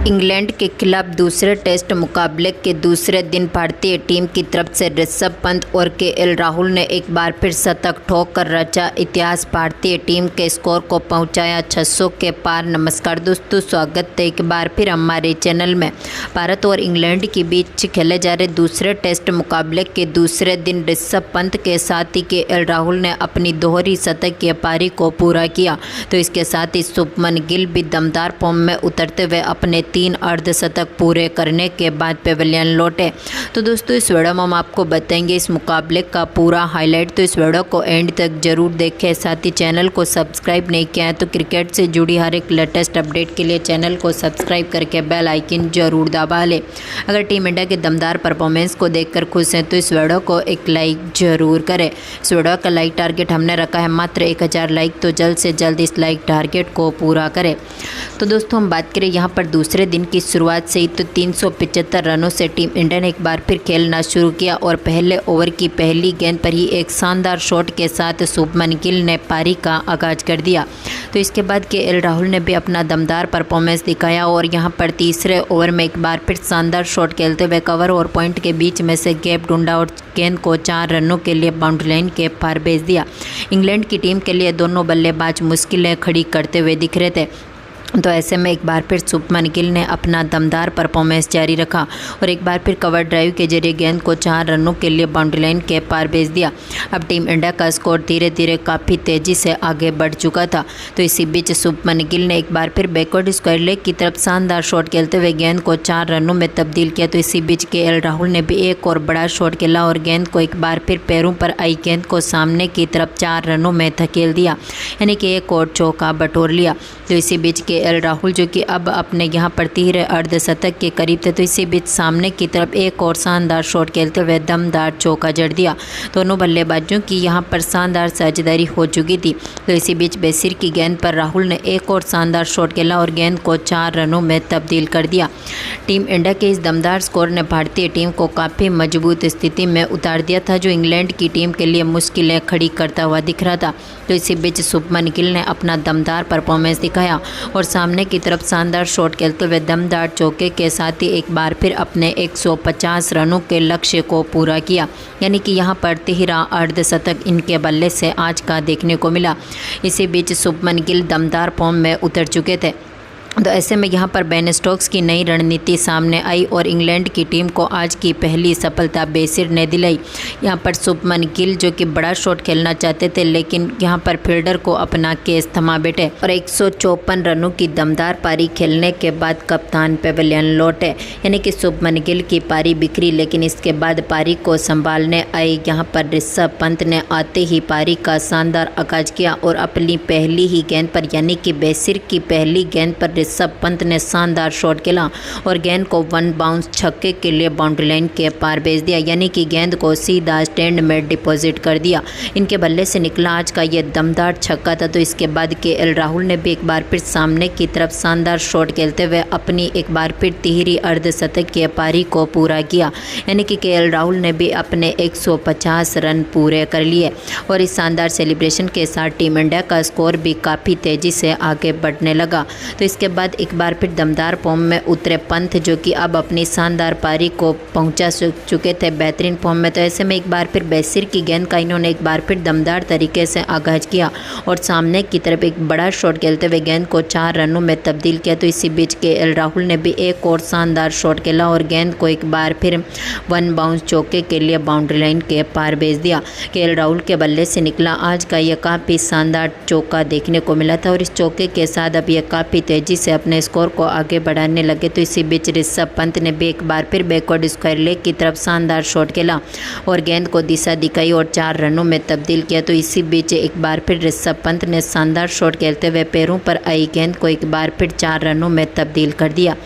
England के खिलाफ दूसरे टेस्ट मुकाबले के दूसरे दिन भारतीय टीम की तरफ से ऋषभ पंत और केएल राहुल ने एक बार फिर शतक ठोक कर रचा इतिहास। भारतीय टीम के स्कोर को पहुंचाया 600 के पार। नमस्कार दोस्तों, स्वागत है एक बार फिर हमारे चैनल में। भारत और इंग्लैंड के बीच खेले जा रहे दूसरे टेस्ट मुकाबले के दूसरे दिन ऋषभ पंत के साथ ही केएल राहुल ने अपनी दोहरी शतकीय पारी को पूरा किया। तो इसके साथ ही शुभमन गिल भी दमदार फॉर्म में उतरते हुए अपने 3 अर्धशतक पूरे करने के बाद पेविलियन लौटे। तो दोस्तों, इस वीडियो में हम आपको बताएंगे इस मुकाबले का पूरा हाईलाइट। तो इस वीडियो को एंड तक जरूर देखें। साथ ही चैनल को सब्सक्राइब नहीं किया है तो क्रिकेट से जुड़ी हर एक लेटेस्ट अपडेट के लिए चैनल को सब्सक्राइब करके बेल आइकन जरूर दबा लें। अगर टीम इंडिया के दमदार परफॉर्मेंस को देखकर खुश हैं तो इस वीडियो को एक लाइक जरूर करें। इस वीडियो का लाइक टारगेट हमने रखा है मात्र 1000 लाइक, तो जल्द से जल्द इस लाइक टारगेट को पूरा करें। तो दोस्तों, हम बात करें यहाँ पर दूसरे दिन की शुरुआत से ही तो 375 रनों से टीम इंडिया ने एक बार फिर खेलना शुरू किया और पहले ओवर की पहली गेंद पर ही एक शानदार शॉट के साथ शुभमन गिल ने पारी का आगाज कर दिया। तो इसके बाद केएल राहुल ने भी अपना दमदार परफॉर्मेंस दिखाया और यहां पर तीसरे ओवर में एक बार फिर शानदार शॉट खेलते हुए कवर और पॉइंट के बीच में से गैप ढूंढा और गेंद को 4 रनों के लिए बाउंड्री लाइन के पार भेज दिया। इंग्लैंड की टीम के लिए दोनों बल्लेबाज मुश्किलें खड़ी करते हुए दिख रहे थे। तो ऐसे में एक बार फिर शुभमन गिल ने अपना दमदार परफॉर्मेंस जारी रखा और एक बार फिर कवर ड्राइव के जरिए गेंद को 4 रनों के लिए बाउंड्री लाइन के पार भेज दिया। अब टीम इंडिया का स्कोर धीरे धीरे काफ़ी तेज़ी से आगे बढ़ चुका था। तो इसी बीच शुभमन गिल ने एक बार फिर बैकवर्ड स्क्वायर लेग की तरफ शानदार शॉट खेलते हुए गेंद को 4 रनों में तब्दील किया। तो इसी बीच केएल राहुल ने भी एक और बड़ा शॉट खेला और गेंद को एक बार फिर पैरों पर आई गेंद को सामने की तरफ 4 रनों में धकेल दिया, यानी कि एक और चौका बटोर लिया। तो इसी बीच केएल राहुल जो कि अब अपने यहाँ पर 3 अर्धशतक के करीब थे, तो इसी बीच सामने की तरफ एक और शानदार शॉट खेलते हुए दमदार चौका जड़ दिया। दोनों बल्लेबाजों की यहाँ पर शानदार साझेदारी हो चुकी थी। तो इसी बीच बेसिर की गेंद पर राहुल ने एक और शानदार शॉट खेला और गेंद को 4 रनों में तब्दील कर दिया। टीम इंडिया के इस दमदार स्कोर ने भारतीय टीम को काफ़ी मजबूत स्थिति में उतार दिया था, जो इंग्लैंड की टीम के लिए मुश्किलें खड़ी करता हुआ दिख रहा था। तो इसी बीच शुभमन गिल ने अपना दमदार परफॉर्मेंस दिखाया और सामने की तरफ शानदार शॉट खेलते हुए दमदार चौके के साथ ही एक बार फिर अपने 150 रनों के लक्ष्य को पूरा किया, यानी कि यहाँ पर 13 अर्धशतक इनके बल्ले से आज का देखने को मिला। इसी बीच शुभमन गिल दमदार फॉर्म में उतर चुके थे। तो ऐसे में यहाँ पर बेन स्टोक्स की नई रणनीति सामने आई और इंग्लैंड की टीम को आज की पहली सफलता बेसिर ने दिलाई। यहाँ पर शुभमन गिल जो कि बड़ा शॉट खेलना चाहते थे, लेकिन यहाँ पर फील्डर को अपना केस थमा बैठे और 154 रनों की दमदार पारी खेलने के बाद कप्तान पेविलियन लौटे, यानी कि शुभमन गिल की पारी बिखरी। लेकिन इसके बाद पारी को संभालने आए यहाँ पर ऋषभ पंत ने आते ही पारी का शानदार आगाज किया और अपनी पहली ही गेंद पर, यानी कि बेसिर की पहली गेंद पर ऋषभ पंत ने शानदार शॉट खेला और गेंद को 1 बाउंस छक्के के लिए बाउंड्री लाइन के पार भेज दिया, यानी कि गेंद को सीधा स्टैंड में डिपॉजिट कर दिया। इनके बल्ले से निकला आज का ये दमदार छक्का था। तो इसके बाद केएल राहुल ने भी एक बार फिर सामने की तरफ शानदार शॉट खेलते हुए अपनी एक बार फिर 3री अर्धशतक की पारी को पूरा किया, यानी कि केएल राहुल ने भी अपने 150 रन पूरे कर लिए और इस शानदार सेलिब्रेशन के साथ टीम इंडिया का स्कोर भी काफ़ी तेज़ी से आगे बढ़ने लगा। तो इसके बाद एक बार फिर दमदार फॉर्म में उतरे पंत, जो कि अब अपनी शानदार पारी को पहुंचा चुके थे बेहतरीन फॉर्म में। तो ऐसे में एक बार फिर बेसिर की गेंद का इन्होंने एक बार फिर दमदार तरीके से आगाज किया और सामने की तरफ एक बड़ा शॉट खेलते हुए गेंद को 4 रनों में तब्दील किया। तो इसी बीच केएल राहुल ने भी एक और शानदार शॉट खेला और गेंद को एक बार फिर 1 बाउंस चौके के लिए बाउंड्री लाइन के पार भेज दिया। केएल राहुल के बल्ले से निकला आज का यह काफ़ी शानदार चौका देखने को मिला था और इस चौके के साथ अब यह काफ़ी तेज़ी से अपने स्कोर को आगे बढ़ाने लगे। तो इसी बीच ऋषभ पंत ने भी एक बार फिर बैकवर्ड स्क्वायर लेग की तरफ शानदार शॉट खेला और गेंद को दिशा दिखाई और 4 रनों में तब्दील किया। तो इसी बीच एक बार फिर ऋषभ पंत ने शानदार शॉट खेलते हुए पैरों पर आई गेंद को एक बार फिर 4 रनों में तब्दील कर दिया।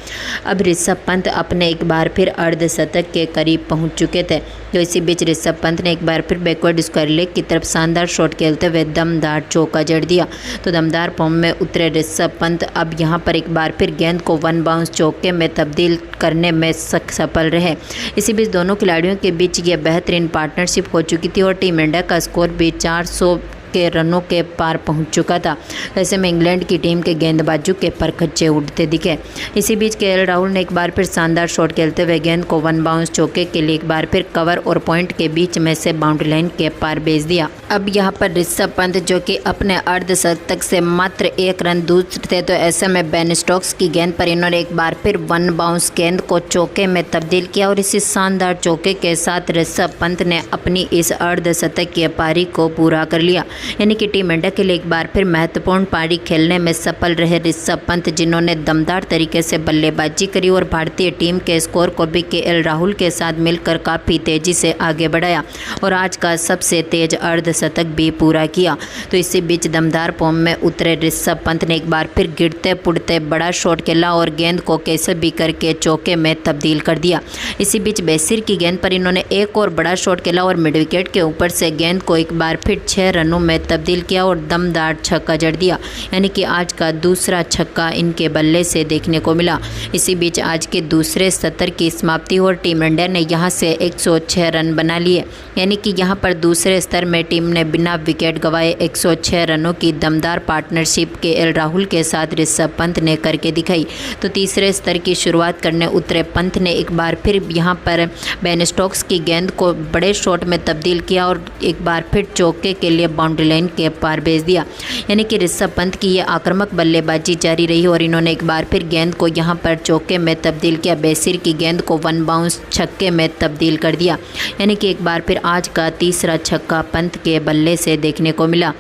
अब ऋषभ पंत अपने एक बार फिर अर्धशतक के करीब पहुंच चुके थे। तो इसी बीच ऋषभ पंत ने एक बार फिर बैकवर्ड स्क्वायर लेग की तरफ शानदार शॉट खेलते हुए दमदार चौका जड़ दिया। तो दमदार फॉर्म में उतरे ऋषभ पंत अब यहाँ पर एक बार फिर गेंद को 1 बाउंस चौके में तब्दील करने में सफल रहे। इसी बीच दोनों खिलाड़ियों के बीच यह बेहतरीन पार्टनरशिप हो चुकी थी और टीम इंडिया का स्कोर भी 400 के रनों के पार पहुंच चुका था। ऐसे में इंग्लैंड की टीम के गेंदबाजों के परखच्चे उड़ते दिखे। इसी बीच केएल राहुल ने एक बार फिर शानदार शॉट खेलते हुए गेंद को वन बाउंस चौके के लिए एक बार फिर कवर और पॉइंट के बीच में से बाउंड्री लाइन के पार भेज दिया। अब यहाँ पर ऋषभ पंत जो कि अपने अर्धशतक से मात्र 1 रन दूर थे, तो ऐसे में बेन स्टोक्स की गेंद पर इन्होंने एक बार फिर वन बाउंस गेंद को चौके में तब्दील किया और इसी शानदार चौके के साथ ऋषभ पंत ने अपनी इस अर्धशतक की पारी को पूरा कर लिया। यानी कि टीम इंडिया के लिए एक बार फिर महत्वपूर्ण पारी खेलने में सफल रहे ऋषभ पंत, जिन्होंने दमदार तरीके से बल्लेबाजी करी और भारतीय टीम के स्कोर को भी केएल राहुल के साथ मिलकर काफ़ी तेज़ी से आगे बढ़ाया और आज का सबसे तेज अर्धशतक भी पूरा किया। तो इसी बीच दमदार फॉर्म में उतरे ऋषभ पंत ने एक बार फिर गिरते पुड़ते बड़ा शॉट खेला और गेंद को कैसे भी करके चौके में तब्दील कर दिया। इसी बीच बेसिर की गेंद पर इन्होंने एक और बड़ा शॉट खेला और मिड विकेट के ऊपर से गेंद को एक बार फिर 6 रनों में तब्दील किया और दमदार छक्का जड़ दिया। यानी कि आज का दूसरा छक्का इनके बल्ले से देखने को मिला। इसी बीच आज के दूसरे सत्र की समाप्ति और टीम इंडिया ने यहां से 106 रन बना लिए। यानी कि यहां पर दूसरे स्तर में टीम ने बिना विकेट गंवाए 106 रनों की दमदार पार्टनरशिप केएल राहुल के साथ ऋषभ पंत ने करके दिखाई। तो तीसरे स्तर की शुरुआत करने उतरे पंत ने एक बार फिर यहां पर बेन स्टोक्स की गेंद को बड़े शॉट में तब्दील किया और एक बार फिर चौके के लिए बाउंड्री लाइन के पार भेज दिया। यानी कि ऋषभ पंत की ये आक्रामक बल्लेबाजी जारी रही और इन्होंने एक बार फिर गेंद को यहां पर चौके में तब्दील किया। बेसिर की गेंद को वन बाउंस छक्के में तब्दील कर दिया। यानी कि एक बार फिर आज का तीसरा छक्का पंत के बल्ले से देखने को मिला।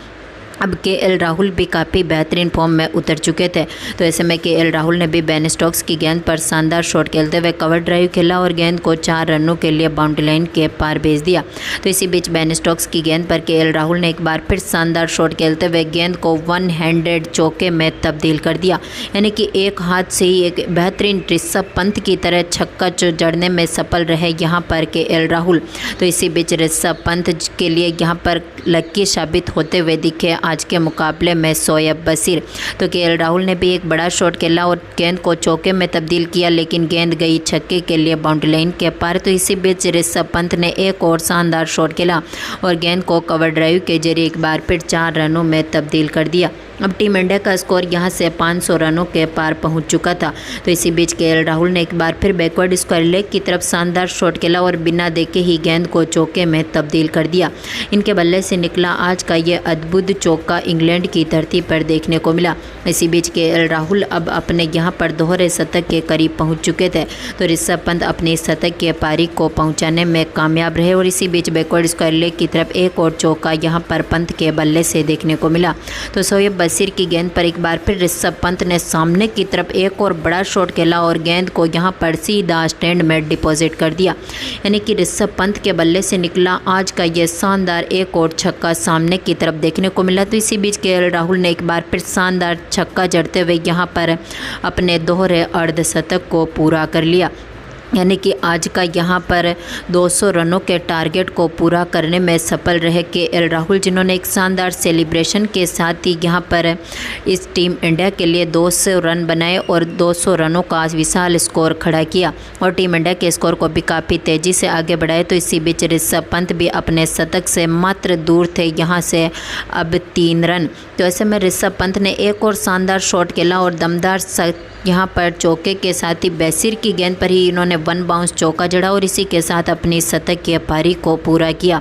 अब केएल राहुल भी काफ़ी बेहतरीन फॉर्म में उतर चुके थे। तो ऐसे में केएल राहुल ने भी बेन स्टोक्स की गेंद पर शानदार शॉट खेलते हुए कवर ड्राइव खेला और गेंद को 4 रनों के लिए बाउंड्री लाइन के पार भेज दिया। तो इसी बीच बेन स्टोक्स की गेंद पर केएल राहुल ने एक बार फिर शानदार शॉट खेलते हुए गेंद को वन हैंडेड चौके में तब्दील कर दिया। यानी कि एक हाथ से ही एक बेहतरीन ऋषभ पंत की तरह छक्का जड़ने में सफल रहे यहाँ पर केएल राहुल। तो इसी बीच ऋषभ पंत के लिए यहाँ पर लकी साबित होते हुए दिखे आज के मुकाबले में शोएब बशीर। तो केएल राहुल ने भी एक बड़ा शॉट खेला और गेंद को चौके में तब्दील किया, लेकिन गेंद गई छक्के के लिए बाउंड्री लाइन के पार। तो इसी बीच ऋषभ पंत ने एक और शानदार शॉट खेला और गेंद को कवर ड्राइव के जरिए एक बार फिर 4 रनों में तब्दील कर दिया। अब टीम इंडिया का स्कोर यहां से 500 रनों के पार पहुंच चुका था। तो इसी बीच केएल राहुल ने एक बार फिर बैकवर्ड स्क्वायर लेग की तरफ शानदार शॉट खेला और बिना देखे ही गेंद को चौके में तब्दील कर दिया। इनके बल्ले से निकला आज का ये अद्भुत चौका इंग्लैंड की धरती पर देखने को मिला। इसी बीच केएल राहुल अब अपने यहाँ पर दोहरे शतक के करीब पहुँच चुके थे। तो ऋषभ पंत अपनी शतक के पारी को पहुँचाने में कामयाब रहे और इसी बीच बैकवर्ड स्क्वायर लेग की तरफ एक और चौका यहाँ पर पंत के बल्ले से देखने को मिला। तो शोएब बशीर की गेंद पर एक बार फिर ऋषभ पंत ने सामने की तरफ एक और बड़ा शॉट खेला और गेंद को यहां पर सीधा स्टैंड में डिपॉजिट कर दिया। यानी कि ऋषभ पंत के बल्ले से निकला आज का यह शानदार एक और छक्का सामने की तरफ देखने को मिला। तो इसी बीच केएल राहुल ने एक बार फिर शानदार छक्का जड़ते हुए यहां पर अपने दोहरे अर्धशतक को पूरा कर लिया। यानी कि आज का यहाँ पर 200 रनों के टारगेट को पूरा करने में सफल रहे केएल राहुल, जिन्होंने एक शानदार सेलिब्रेशन के साथ ही यहाँ पर इस टीम इंडिया के लिए 200 रन बनाए और 200 रनों का विशाल स्कोर खड़ा किया और टीम इंडिया के स्कोर को भी काफ़ी तेज़ी से आगे बढ़ाए। तो इसी बीच ऋषभ पंत भी अपने शतक से मात्र दूर थे यहाँ से अब 3 रन। तो ऐसे में ऋषभ पंत ने एक और शानदार शॉट खेला और दमदार यहाँ पर चौके के साथ ही बेसिर की गेंद पर ही इन्होंने वन बाउंस चौका जड़ा और इसी के साथ अपनी शतक की पारी को पूरा किया।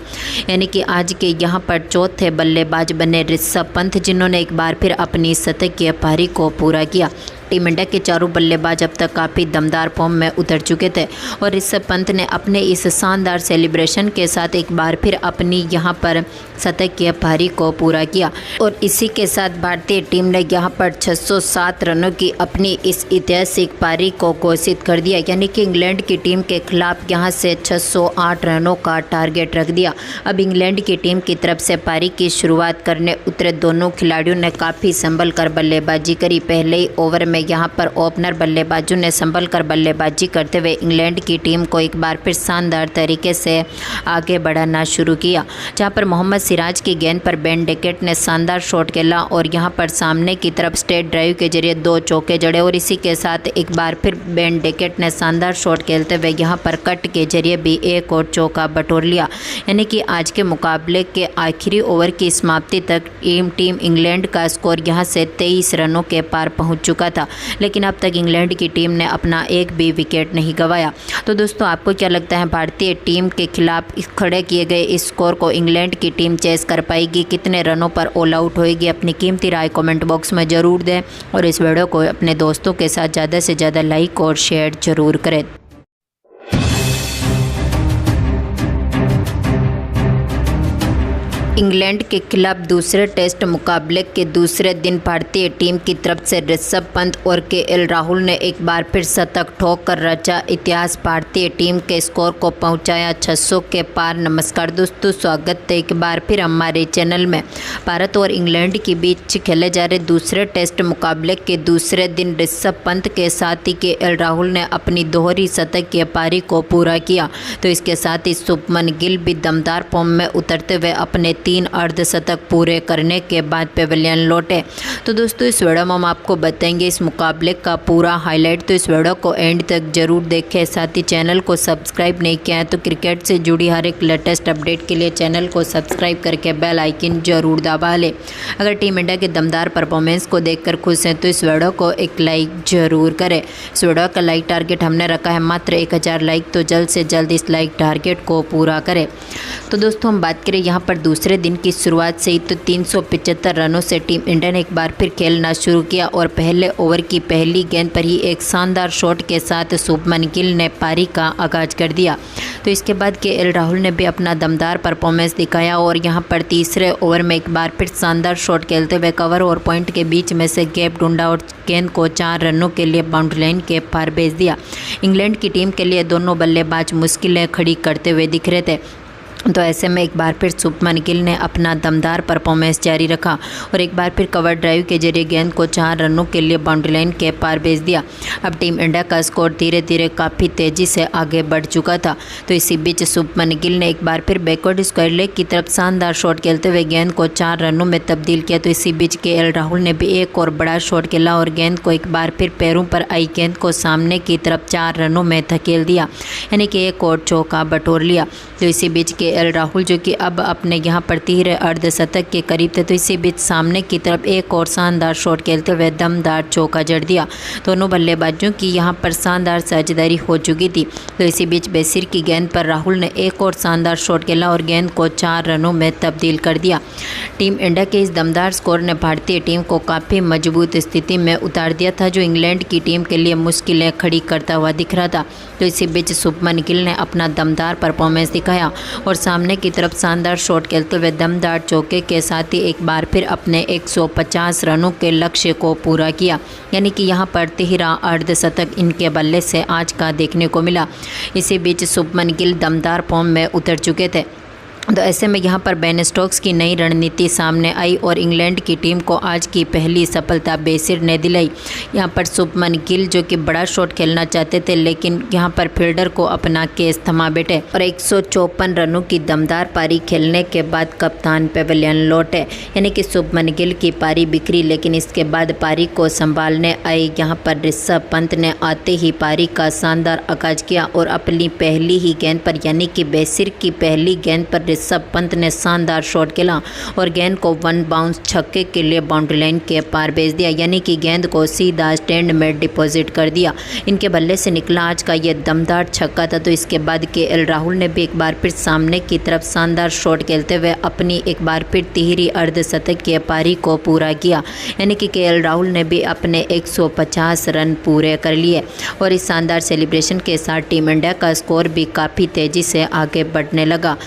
यानी कि आज के यहाँ पर चौथे बल्लेबाज बने ऋषभ पंत, जिन्होंने एक बार फिर अपनी शतक की पारी को पूरा किया। टीम इंडिया के चारों बल्लेबाज अब तक काफ़ी दमदार फॉर्म में उतर चुके थे और ऋषभ पंत ने अपने इस शानदार सेलिब्रेशन के साथ एक बार फिर अपनी यहाँ पर शतक की पारी को पूरा किया और इसी के साथ भारतीय टीम ने यहाँ पर 607 रनों की अपनी इस ऐतिहासिक पारी को घोषित कर दिया। यानी कि इंग्लैंड की टीम के खिलाफ यहाँ से 608 रनों का टारगेट रख दिया। अब इंग्लैंड की टीम की तरफ से पारी की शुरुआत करने उतरे दोनों खिलाड़ियों ने काफ़ी संभल कर बल्लेबाजी करी। पहले ही ओवर में यहाँ पर ओपनर बल्लेबाजों ने संभल कर बल्लेबाजी करते हुए इंग्लैंड की टीम को एक बार फिर शानदार तरीके से आगे बढ़ाना शुरू किया, जहाँ पर मोहम्मद सिराज की गेंद पर बेन डेकेट ने शानदार शॉट खेला और यहां पर सामने की तरफ स्ट्रेट ड्राइव के जरिए 2 चौके जड़े और इसी के साथ एक बार फिर बेन डेकेट ने शानदार शॉट खेलते हुए यहां पर कट के जरिए भी एक और चौका बटोर लिया। यानी कि आज के मुकाबले के आखिरी ओवर की समाप्ति तक टीम इंग्लैंड का स्कोर यहां से 23 रनों के पार पहुंच चुका था, लेकिन अब तक इंग्लैंड की टीम ने अपना एक भी विकेट नहीं गंवाया। तो दोस्तों, आपको क्या लगता है, भारतीय टीम के खिलाफ खड़े किए गए इस स्कोर को इंग्लैंड की टीम चेस कर पाएगी? कितने रनों पर ऑल आउट होएगी? अपनी कीमती राय कमेंट बॉक्स में ज़रूर दें और इस वीडियो को अपने दोस्तों के साथ ज़्यादा से ज़्यादा लाइक और शेयर ज़रूर करें। इंग्लैंड के खिलाफ दूसरे टेस्ट मुकाबले के दूसरे दिन भारतीय टीम की तरफ से ऋषभ पंत और केएल राहुल ने एक बार फिर शतक ठोक कर रचा इतिहास। भारतीय टीम के स्कोर को पहुंचाया 600 के पार। नमस्कार दोस्तों, स्वागत है एक बार फिर हमारे चैनल में। भारत और इंग्लैंड के बीच खेले जा रहे दूसरे टेस्ट मुकाबले के दूसरे दिन ऋषभ पंत के साथ ही केएल राहुल ने अपनी दोहरी शतकीय पारी को पूरा किया। तो इसके साथ ही शुभमन गिल भी दमदार फॉर्म में उतरते हुए अपने 3 अर्धशतक पूरे करने के बाद पेविलियन लौटे। तो दोस्तों, इस वीडियो में हम आपको बताएंगे इस मुकाबले का पूरा हाईलाइट, तो इस वीडियो को एंड तक जरूर देखें। साथ ही चैनल को सब्सक्राइब नहीं किया है तो क्रिकेट से जुड़ी हर एक लेटेस्ट अपडेट के लिए चैनल को सब्सक्राइब करके बेल आइकन जरूर दबा लें। अगर टीम इंडिया के दमदार परफॉर्मेंस को देखकर खुश हैं तो इस वीडियो को एक लाइक जरूर करें। इस वीडियो का लाइक टारगेट हमने रखा है मात्र 1000 लाइक, तो जल्द से जल्द इस लाइक टारगेट को पूरा करें। तो दोस्तों, हम बात करें यहाँ पर दूसरे दिन की शुरुआत से ही तो 375 रनों से टीम इंडिया ने एक बार फिर खेलना शुरू किया और पहले ओवर की पहली गेंद पर ही एक शानदार शॉट के साथ शुभमन गिल ने पारी का आगाज कर दिया। तो इसके बाद केएल राहुल ने भी अपना दमदार परफॉर्मेंस दिखाया और यहां पर तीसरे ओवर में एक बार फिर शानदार शॉट खेलते हुए कवर और पॉइंट के बीच में से गैप ढूंढा और गेंद को 4 रनों के लिए बाउंड्री लाइन के पार भेज दिया। इंग्लैंड की टीम के लिए दोनों बल्लेबाज मुश्किलें खड़ी करते हुए दिख रहे थे। तो ऐसे में एक बार फिर शुभमन गिल ने अपना दमदार परफॉर्मेंस जारी रखा और एक बार फिर कवर ड्राइव के जरिए गेंद को 4 रनों के लिए बाउंड्री लाइन के पार भेज दिया। अब टीम इंडिया का स्कोर धीरे धीरे काफ़ी तेज़ी से आगे बढ़ चुका था। तो इसी बीच शुभमन गिल ने एक बार फिर बैकवर्ड स्क्वायर लेग की तरफ शानदार शॉट खेलते हुए गेंद को 4 रनों में तब्दील किया। तो इसी बीच केएल राहुल ने भी एक और बड़ा शॉट खेला और गेंद को एक बार फिर पैरों पर आई गेंद को सामने की तरफ 4 रनों में धकेल दिया, यानी कि एक और चौका बटोर लिया। तो इसी बीच केएल राहुल जो कि अब अपने यहाँ पर 3 अर्धशतक के करीब थे, तो इसी बीच सामने की तरफ एक और शानदार शॉट खेलते हुए दमदार चौका जड़ दिया। दोनों बल्लेबाजों की यहाँ पर शानदार साझेदारी हो चुकी थी। तो इसी बीच बेसिर की गेंद पर राहुल ने एक और शानदार शॉट खेला और गेंद को 4 रनों में तब्दील कर दिया। टीम इंडिया के इस दमदार स्कोर ने भारतीय टीम को काफ़ी मजबूत स्थिति में उतार दिया था, जो इंग्लैंड की टीम के लिए मुश्किलें खड़ी करता हुआ दिख रहा था। तो इसी बीच शुभमन गिल ने अपना दमदार परफॉर्मेंस दिखाया और सामने की तरफ शानदार शॉट खेलते हुए दमदार चौके के साथ ही एक बार फिर अपने 150 रनों के लक्ष्य को पूरा किया, यानी कि यहाँ पर 13 अर्धशतक इनके बल्ले से आज का देखने को मिला। इसी बीच शुभमन गिल दमदार फॉर्म में उतर चुके थे। तो ऐसे में यहाँ पर बेन स्टोक्स की नई रणनीति सामने आई और इंग्लैंड की टीम को आज की पहली सफलता बेसिर ने दिलाई। यहाँ पर शुभमन गिल जो कि बड़ा शॉट खेलना चाहते थे, लेकिन यहाँ पर फील्डर को अपना केस थमा बैठे और 154 रनों की दमदार पारी खेलने के बाद कप्तान पेविलियन लौटे, यानी कि शुभमन गिल की पारी बिखरी। लेकिन इसके बाद पारी को संभालने आए यहाँ पर ऋषभ पंत ने आते ही पारी का शानदार आगाज किया और अपनी पहली ही गेंद पर, यानी कि बेसिर की पहली गेंद पर ऋषभ पंत ने शानदार शॉट खेला और गेंद को 1 बाउंस छक्के के लिए बाउंड्री लाइन के पार भेज दिया, यानी कि गेंद को सीधा स्टैंड में डिपॉजिट कर दिया। इनके बल्ले से निकला आज का ये दमदार छक्का था। तो इसके बाद केएल राहुल ने भी एक बार फिर सामने की तरफ शानदार शॉट खेलते हुए अपनी एक बार फिर 3री अर्धशतक की पारी को पूरा किया, यानी कि केएल राहुल ने भी अपने 150 रन पूरे कर लिए और इस शानदार सेलिब्रेशन के साथ टीम इंडिया का स्कोर भी काफ़ी तेज़ी से आगे बढ़ने लगा।